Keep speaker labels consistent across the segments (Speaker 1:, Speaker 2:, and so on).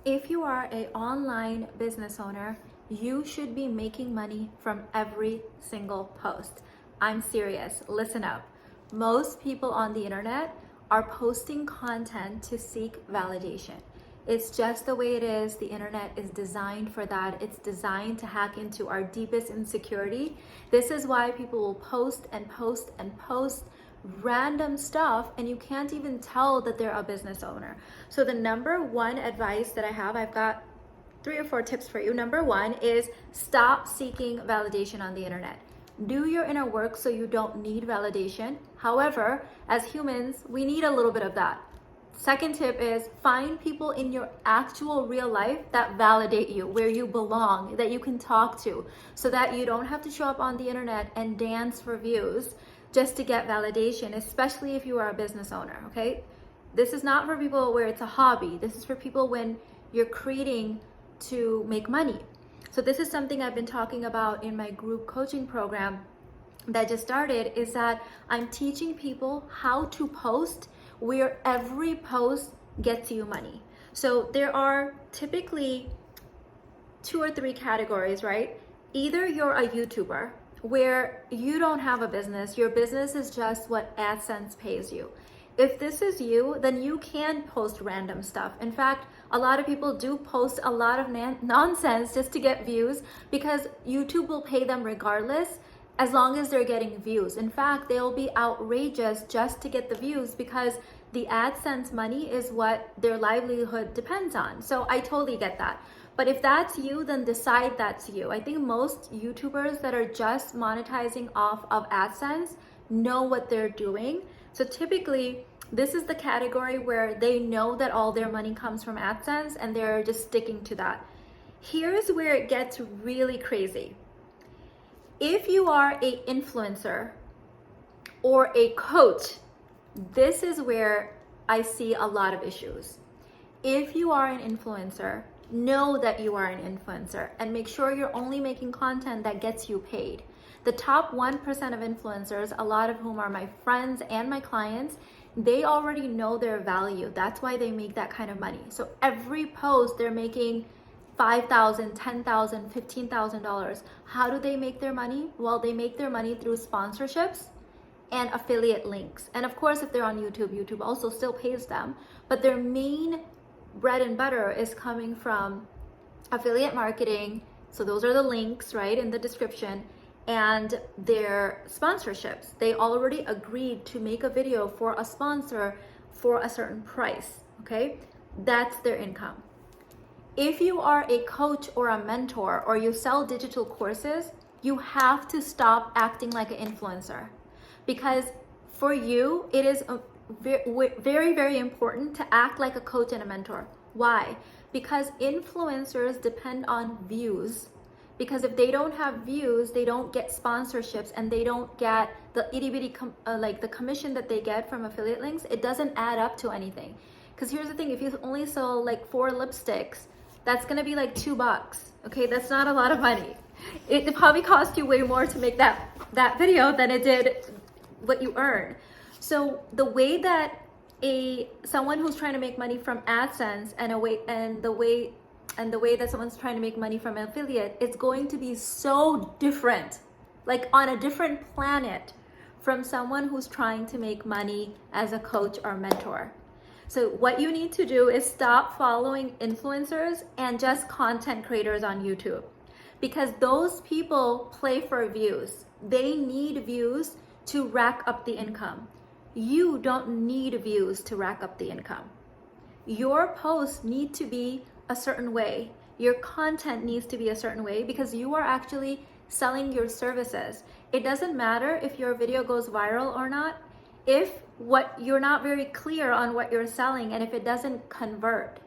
Speaker 1: If you are an online business owner, you should be making money from every single post. I'm serious, listen up. Most people on the internet are posting content to seek validation. It's just the way it is. The internet is designed for that. It's designed to hack into our deepest insecurity. This is why people will post and post and post random stuff and you can't even tell that they're a business owner. So the number one advice that I have, I've got 3 or 4 tips for you. Number one is stop seeking validation on the internet. Do your inner work so you don't need validation. However, as humans, we need a little bit of that. Second tip is find people in your actual real life that validate you, where you belong, that you can talk to, so that you don't have to show up on the internet and dance for views just to get validation, especially if you are a business owner, okay? This is not for people where it's a hobby. This is for people when you're creating to make money. So this is something I've been talking about in my group coaching program that just started, is that I'm teaching people how to post where every post gets you money. So there are typically 2 or 3 categories, right? Either you're a YouTuber where you don't have a business, your business is just what AdSense pays you. If this is you, then you can post random stuff. In fact, a lot of people do post a lot of nonsense just to get views because YouTube will pay them regardless as long as they're getting views. In fact, they'll be outrageous just to get the views because the AdSense money is what their livelihood depends on. So I totally get that. But if that's you, then decide that's you. I think most YouTubers that are just monetizing off of AdSense know what they're doing. So typically, this is the category where they know that all their money comes from AdSense and they're just sticking to that. Here's where it gets really crazy. If you are an influencer or a coach, this is where I see a lot of issues. If you are an influencer, know that you are an influencer and make sure you're only making content that gets you paid. The top 1% of influencers, a lot of whom are my friends and my clients, they already know their value. That's why they make that kind of money. So every post they're making $5,000, $10,000, $15,000. How do they make their money? Well, they make their money through sponsorships and affiliate links. And of course, if they're on YouTube, YouTube also still pays them. But their main bread and butter is coming from affiliate marketing. So those are the links, right, in the description, and their sponsorships. They already agreed to make a video for a sponsor for a certain price, okay? That's their income. If you are a coach or a mentor or you sell digital courses, you have to stop acting like an influencer, because for you, it is very, very important to act like a coach and a mentor. Why? Because influencers depend on views. Because if they don't have views, they don't get sponsorships and they don't get the itty bitty like the commission that they get from affiliate links. It doesn't add up to anything. Because here's the thing: if you only sell like 4 lipsticks, that's gonna be like $2. Okay, that's not a lot of money. It probably cost you way more to make that video than it did what you earn. So the way that someone who's trying to make money from AdSense and the way that someone's trying to make money from an affiliate, it's going to be so different, like on a different planet from someone who's trying to make money as a coach or mentor. So what you need to do is stop following influencers and just content creators on YouTube, because those people play for views. They need views to rack up the income. You don't need views to rack up the income. Your posts need to be a certain way. Your content needs to be a certain way because you are actually selling your services. It doesn't matter if your video goes viral or not if you're not very clear on what you're selling and if it doesn't convert.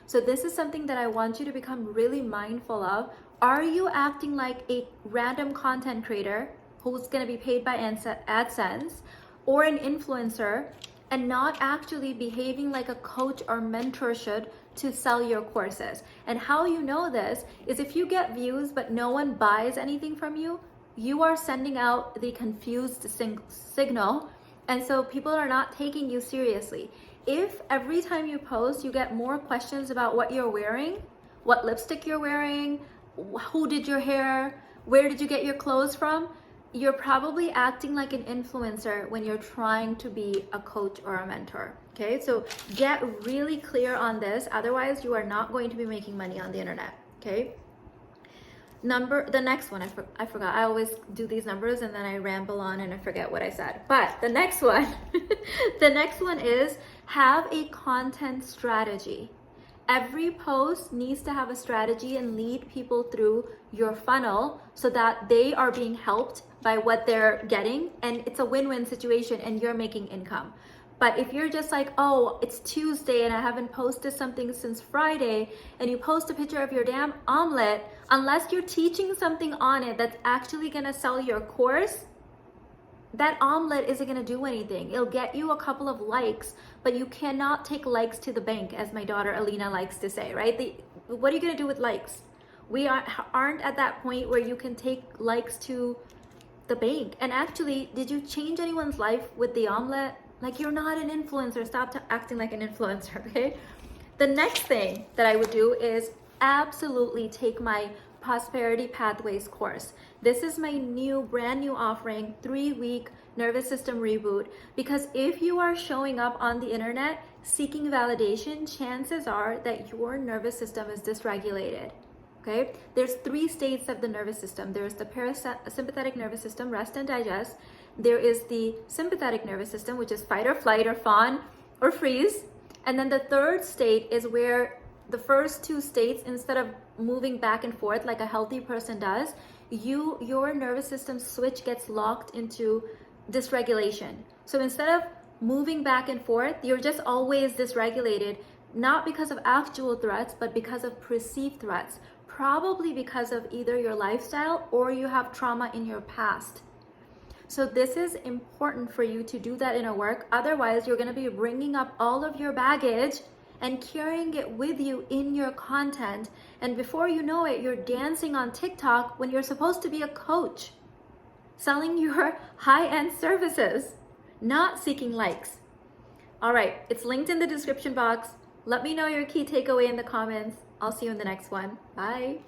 Speaker 1: So this is something that I want you to become really mindful of. Are you acting like a random content creator who's going to be paid by AdSense or an influencer and not actually behaving like a coach or mentor should to sell your courses? And how you know this is if you get views but no one buys anything from you, you are sending out the confused signal, and so people are not taking you seriously. if every time you post, you get more questions about what you're wearing, what lipstick you're wearing, who did your hair, where did you get your clothes from, you're probably acting like an influencer when you're trying to be a coach or a mentor. Okay, so get really clear on this. Otherwise, you are not going to be making money on the internet. Okay. The next one, I forgot. I always do these numbers and then I ramble on and I forget what I said. But the next one, the next one is have a content strategy. Every post needs to have a strategy and lead people through your funnel so that they are being helped by what they're getting, and it's a win-win situation and you're making income. But if you're just like, oh, it's Tuesday and I haven't posted something since Friday, and you post a picture of your damn omelet, unless you're teaching something on it that's actually gonna sell your course, that omelet isn't gonna do anything. It'll get you a couple of likes, but you cannot take likes to the bank, as my daughter Alina likes to say, right? What are you gonna do with likes? We aren't at that point where you can take likes to the bank. And actually, did you change anyone's life with the omelet? Like, you're not an influencer. Stop acting like an influencer, okay? The next thing that I would do is absolutely take my Prosperity Pathways course. This is my brand new offering, 3-week nervous system reboot. Because if you are showing up on the internet seeking validation, chances are that your nervous system is dysregulated. Okay, there's 3 states of the nervous system. There's the parasympathetic nervous system, rest and digest. There is the sympathetic nervous system, which is fight or flight or fawn or freeze. And then the 3rd state is where the first 2 states, instead of moving back and forth like a healthy person does, your nervous system switch gets locked into dysregulation. So instead of moving back and forth, you're just always dysregulated, not because of actual threats, but because of perceived threats. Probably because of either your lifestyle or you have trauma in your past. So this is important for you to do that inner work. Otherwise, you're going to be bringing up all of your baggage and carrying it with you in your content. And before you know it, you're dancing on TikTok when you're supposed to be a coach, selling your high-end services, not seeking likes. All right, it's linked in the description box. Let me know your key takeaway in the comments. I'll see you in the next one. Bye.